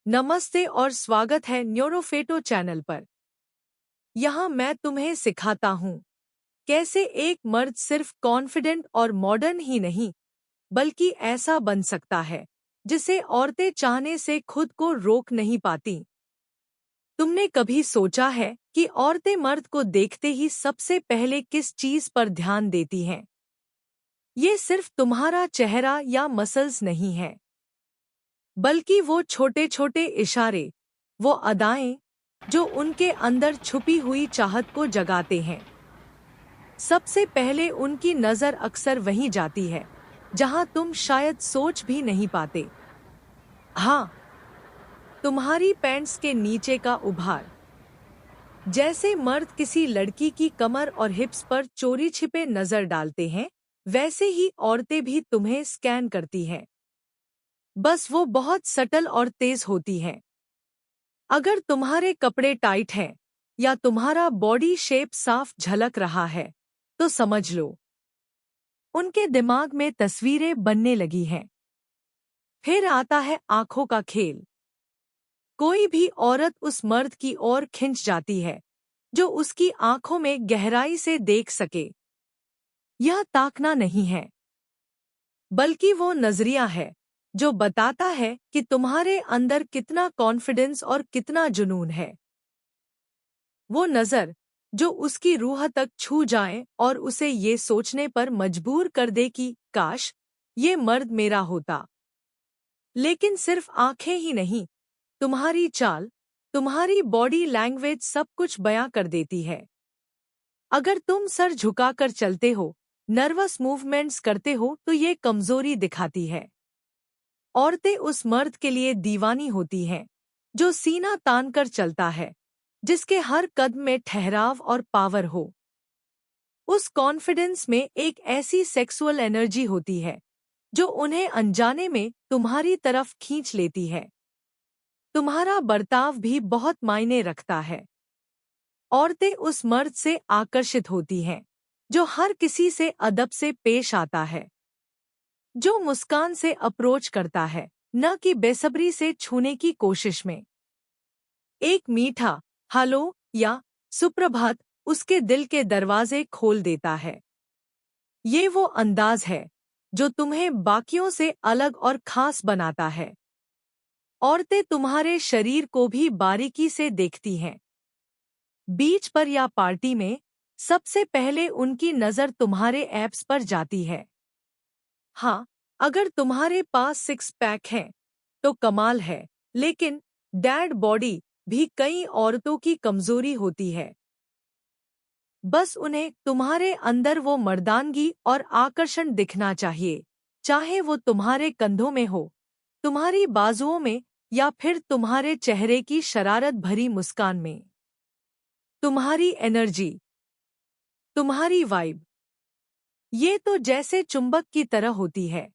नमस्ते और स्वागत है न्यूरोफेटो चैनल पर। यहाँ मैं तुम्हें सिखाता हूँ कैसे एक मर्द सिर्फ कॉन्फिडेंट और मॉडर्न ही नहीं बल्कि ऐसा बन सकता है जिसे औरतें चाहने से खुद को रोक नहीं पाती। तुमने कभी सोचा है कि औरतें मर्द को देखते ही सबसे पहले किस चीज पर ध्यान देती हैं? ये सिर्फ तुम्हारा चेहरा या मसल्स नहीं है, बल्कि वो छोटे छोटे इशारे, वो अदाएं जो उनके अंदर छुपी हुई चाहत को जगाते हैं। सबसे पहले उनकी नज़र अक्सर वहीं जाती है जहां तुम शायद सोच भी नहीं पाते। हाँ, तुम्हारी पैंट्स के नीचे का उभार। जैसे मर्द किसी लड़की की कमर और हिप्स पर चोरी छिपे नजर डालते हैं, वैसे ही औरतें भी तुम्हें स्कैन करती हैं। बस वो बहुत सटल और तेज होती हैं। अगर तुम्हारे कपड़े टाइट हैं या तुम्हारा बॉडी शेप साफ झलक रहा है, तो समझ लो उनके दिमाग में तस्वीरें बनने लगी हैं। फिर आता है आंखों का खेल। कोई भी औरत उस मर्द की ओर खिंच जाती है जो उसकी आंखों में गहराई से देख सके। यह ताकना नहीं है, बल्कि वो नजरिया है जो बताता है कि तुम्हारे अंदर कितना कॉन्फिडेंस और कितना जुनून है। वो नज़र जो उसकी रूह तक छू जाए और उसे ये सोचने पर मजबूर कर दे कि काश ये मर्द मेरा होता। लेकिन सिर्फ आंखें ही नहीं, तुम्हारी चाल, तुम्हारी बॉडी लैंग्वेज सब कुछ बयां कर देती है। अगर तुम सर झुकाकर चलते हो, नर्वस मूवमेंट्स करते हो, तो ये कमजोरी दिखाती है। औरतें उस मर्द के लिए दीवानी होती हैं जो सीना तान कर चलता है, जिसके हर कदम में ठहराव और पावर हो। उस कॉन्फिडेंस में एक ऐसी सेक्सुअल एनर्जी होती है जो उन्हें अनजाने में तुम्हारी तरफ खींच लेती है। तुम्हारा बर्ताव भी बहुत मायने रखता है। औरतें उस मर्द से आकर्षित होती हैं जो हर किसी से अदब से पेश आता है, जो मुस्कान से अप्रोच करता है, न कि बेसब्री से छूने की कोशिश में। एक मीठा हेलो या सुप्रभात उसके दिल के दरवाजे खोल देता है। ये वो अंदाज है जो तुम्हें बाकियों से अलग और खास बनाता है। औरतें तुम्हारे शरीर को भी बारीकी से देखती हैं। बीच पर या पार्टी में सबसे पहले उनकी नज़र तुम्हारे एब्स पर जाती है। हाँ, अगर तुम्हारे पास सिक्स पैक है तो कमाल है, लेकिन डैड बॉडी भी कई औरतों की कमजोरी होती है। बस उन्हें तुम्हारे अंदर वो मर्दानगी और आकर्षण दिखना चाहिए, चाहे वो तुम्हारे कंधों में हो, तुम्हारी बाजुओं में या फिर तुम्हारे चेहरे की शरारत भरी मुस्कान में। तुम्हारी एनर्जी, तुम्हारी वाइब, ये तो जैसे चुंबक की तरह होती है।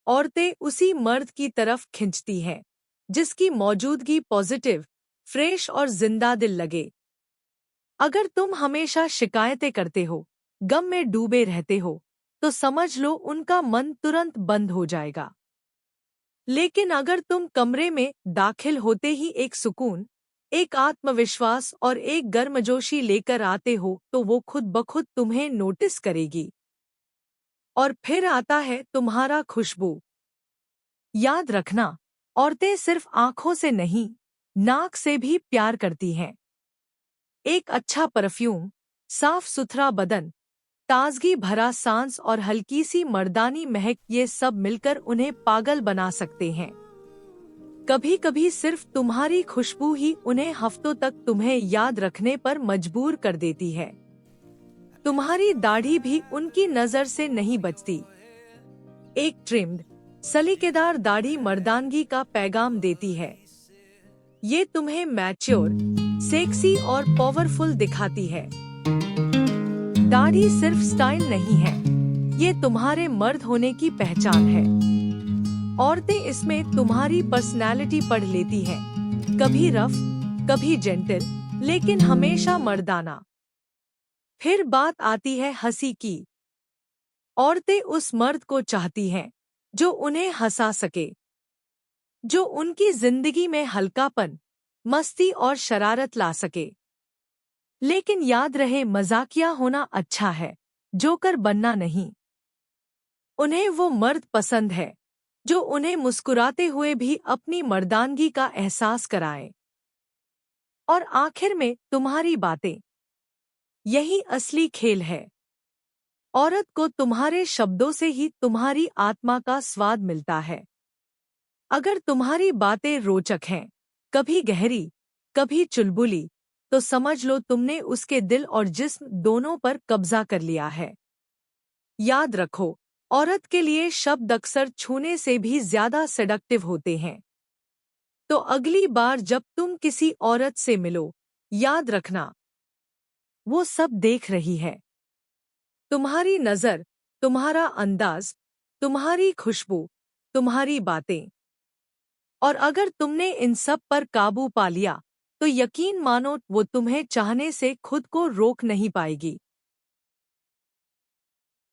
औरतें उसी मर्द की तरफ खिंचती हैं जिसकी मौजूदगी पॉजिटिव, फ्रेश और जिंदा दिल लगे। अगर तुम हमेशा शिकायतें करते हो, गम में डूबे रहते हो, तो समझ लो उनका मन तुरंत बंद हो जाएगा। लेकिन अगर तुम कमरे में दाखिल होते ही एक सुकून, एक आत्मविश्वास और एक गर्मजोशी लेकर आते हो, तो वो खुद ब खुद तुम्हें नोटिस करेगी। और फिर आता है तुम्हारा खुशबू। याद रखना, औरतें सिर्फ आंखों से नहीं, नाक से भी प्यार करती हैं। एक अच्छा परफ्यूम, साफ सुथरा बदन, ताजगी भरा सांस और हल्की सी मर्दानी महक, ये सब मिलकर उन्हें पागल बना सकते हैं। कभी कभी सिर्फ तुम्हारी खुशबू ही उन्हें हफ्तों तक तुम्हें याद रखने पर मजबूर कर देती है। तुम्हारी दाढ़ी भी उनकी नजर से नहीं बचती। एक ट्रिम्ड, सलीकेदार दाढ़ी मर्दानगी का पैगाम देती है। ये तुम्हें मैच्योर, सेक्सी और पावरफुल दिखाती है। दाढ़ी सिर्फ स्टाइल नहीं है, ये तुम्हारे मर्द होने की पहचान है। औरतें इसमें तुम्हारी पर्सनैलिटी पढ़ लेती हैं, कभी रफ, कभी जेंटल, लेकिन हमेशा मर्दाना। फिर बात आती है हंसी की। औरतें उस मर्द को चाहती हैं जो उन्हें हंसा सके, जो उनकी जिंदगी में हल्कापन, मस्ती और शरारत ला सके। लेकिन याद रहे, मजाकिया होना अच्छा है, जोकर बनना नहीं। उन्हें वो मर्द पसंद है जो उन्हें मुस्कुराते हुए भी अपनी मर्दानगी का एहसास कराए। और आखिर में तुम्हारी बातें, यही असली खेल है। औरत को तुम्हारे शब्दों से ही तुम्हारी आत्मा का स्वाद मिलता है। अगर तुम्हारी बातें रोचक हैं, कभी गहरी, कभी चुलबुली, तो समझ लो तुमने उसके दिल और जिस्म दोनों पर कब्जा कर लिया है। याद रखो, औरत के लिए शब्द अक्सर छूने से भी ज्यादा सेडक्टिव होते हैं। तो अगली बार जब तुम किसी औरत से मिलो, याद रखना, वो सब देख रही है। तुम्हारी नजर, तुम्हारा अंदाज, तुम्हारी खुशबू, तुम्हारी बातें। और अगर तुमने इन सब पर काबू पा लिया, तो यकीन मानो वो तुम्हें चाहने से खुद को रोक नहीं पाएगी।